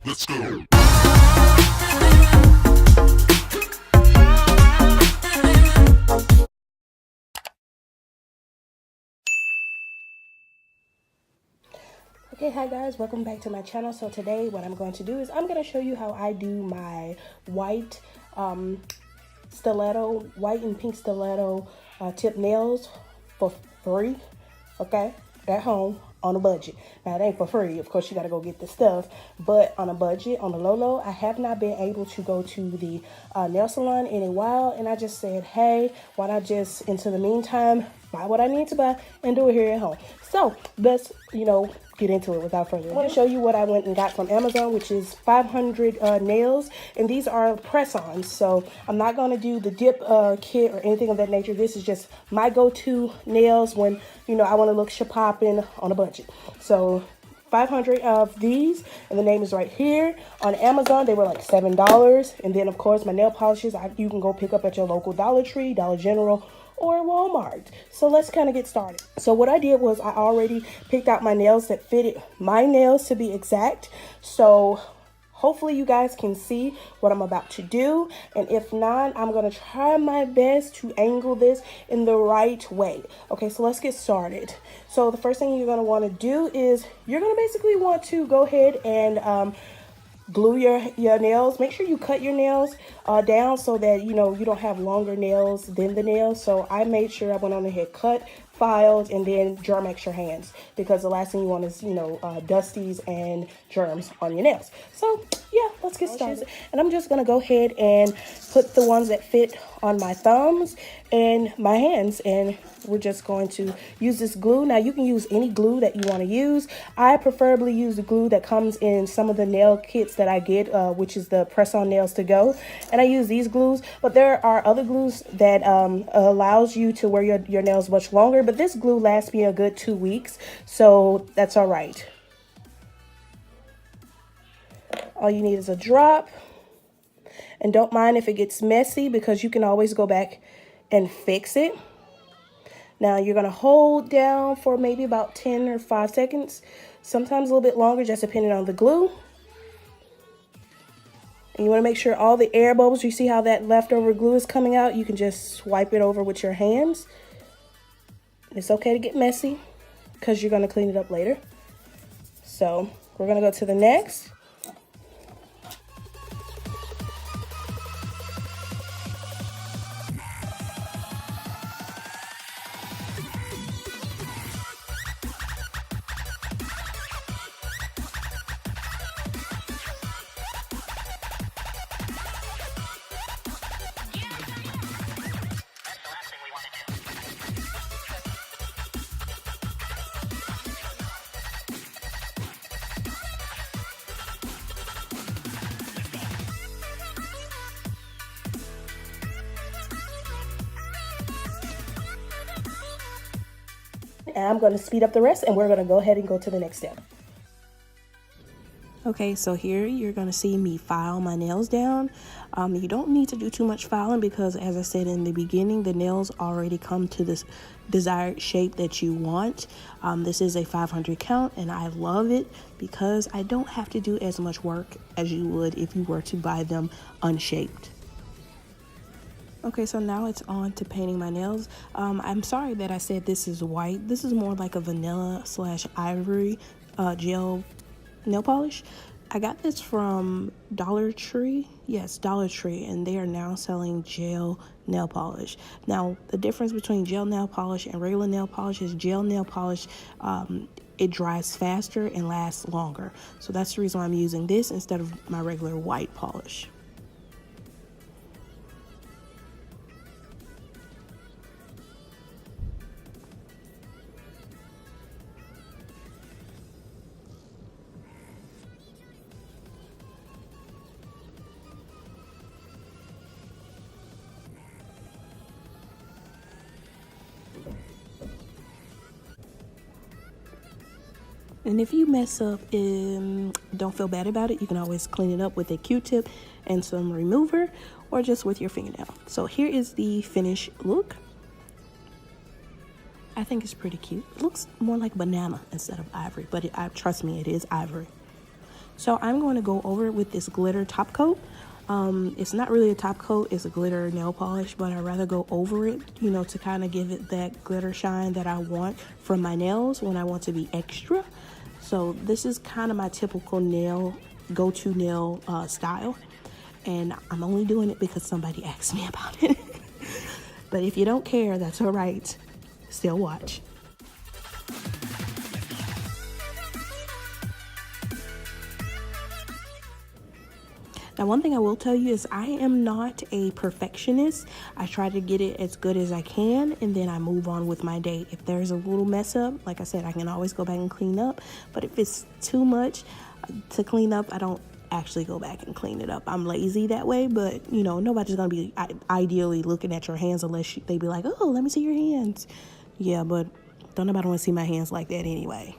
Let's go. Okay, hi guys, welcome back to my channel. So today what I'm going to do is I'm going to show you how I do my white stiletto, white and pink stiletto tip nails for free, okay, at home on a budget. Now it ain't for free, of course you got to go get the stuff, but on a budget, on the low. I have not been able to go to the nail salon in a while, and I just said, hey, why not just, into the meantime, buy what I need to buy and do it here at home. So let's, get into it without further ado. I want to show you what I went and got from Amazon, which is 500 nails, and these are press-ons. So I'm not going to do the dip kit or anything of that nature. This is just my go-to nails when, I want to look shapopping on a budget. So 500 of these, and the name is right here. On Amazon, they were like $7. And then, of course, my nail polishes, you can go pick up at your local Dollar Tree, Dollar General, or Walmart. So let's kind of get started. So what I did was I already picked out my nails that fitted my nails, to be exact. So hopefully you guys can see what I'm about to do. And if not, I'm going to try my best to angle this in the right way. Okay, so let's get started. So the first thing you're going to want to do is you're going to basically want to go ahead and glue your nails. Make sure you cut your nails down so that you don't have longer nails than the nails. So I made sure I went on ahead, cut, filed, and then Germ-X your hands, because the last thing you want is dusties and germs on your nails. So yeah, let's get started. And I'm just gonna go ahead and put the ones that fit on my thumbs and my hands, and we're just going to use this glue. Now you can use any glue that you want to use. I preferably use the glue that comes in some of the nail kits that I get, which is the press-on nails to go, and I use these glues. But there are other glues that allows you to wear your nails much longer, but this glue lasts me a good 2 weeks, so that's all right. All you need is a drop, and don't mind if it gets messy, because you can always go back and fix it. Now you're going to hold down for maybe about 10 or 5 seconds, sometimes a little bit longer, just depending on the glue. And you want to make sure all the air bubbles, you see how that leftover glue is coming out, you can just swipe it over with your hands. It's okay to get messy, because you're going to clean it up later. So we're going to go to the next. And I'm going to speed up the rest, and we're going to go ahead and go to the next step. Okay, so here you're going to see me file my nails down. You don't need to do too much filing, because as I said in the beginning, the nails already come to this desired shape that you want. This is a 500 count, and I love it because I don't have to do as much work as you would if you were to buy them unshaped. Okay, so now it's on to painting my nails. I'm sorry that I said this is white. This is more like a vanilla / ivory gel nail polish. I got this from Dollar Tree. Yes, Dollar Tree, and they are now selling gel nail polish. Now, the difference between gel nail polish and regular nail polish is gel nail polish, it dries faster and lasts longer. So that's the reason why I'm using this instead of my regular white polish. And if you mess up, don't feel bad about it. You can always clean it up with a Q-tip and some remover, or just with your fingernail. So here is the finished look. I think it's pretty cute. It looks more like banana instead of ivory, but trust me, it is ivory. So I'm going to go over it with this glitter top coat. It's not really a top coat, it's a glitter nail polish, but I'd rather go over it, you know, to kind of give it that glitter shine that I want from my nails when I want to be extra. So this is kind of my typical go-to nail style. And I'm only doing it because somebody asked me about it. But if you don't care, that's all right. Still watch. Now, one thing I will tell you is I am not a perfectionist. I try to get it as good as I can, and then I move on with my day. If there's a little mess up, like I said, I can always go back and clean up. But if it's too much to clean up, I don't actually go back and clean it up. I'm lazy that way, but you know, nobody's gonna be ideally looking at your hands unless they be like, oh, let me see your hands. Yeah, but don't nobody want to see my hands like that anyway.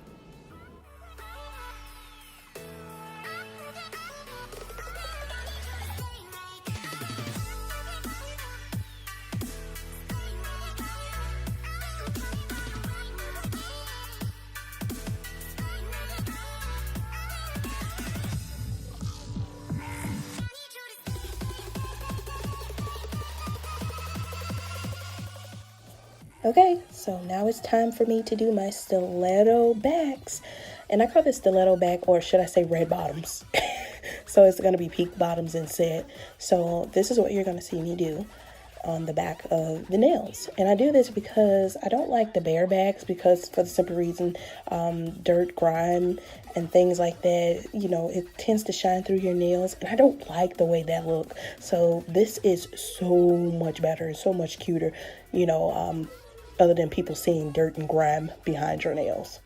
Okay, so now it's time for me to do my stiletto backs. And I call this stiletto back, or should I say red bottoms. So it's going to be peak bottoms instead. So this is what you're going to see me do on the back of the nails. And I do this because I don't like the bare backs, because for the simple reason, dirt, grime, and things like that, you know, it tends to shine through your nails, and I don't like the way that look. So this is so much better and so much cuter, you know, other than people seeing dirt and grime behind your nails.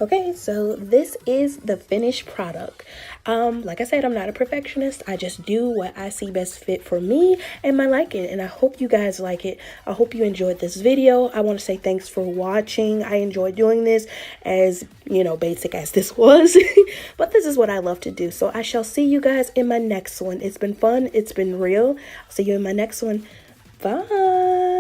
Okay, so this is the finished product. Like I said, I'm not a perfectionist. I just do what I see best fit for me and my liking, and I hope you guys like it. I hope you enjoyed this video. I want to say thanks for watching. I enjoyed doing this, as you know, basic as this was, but this is what I love to do. So I shall see you guys in my next one. It's been fun. It's been real. I'll see you in my next one. Bye.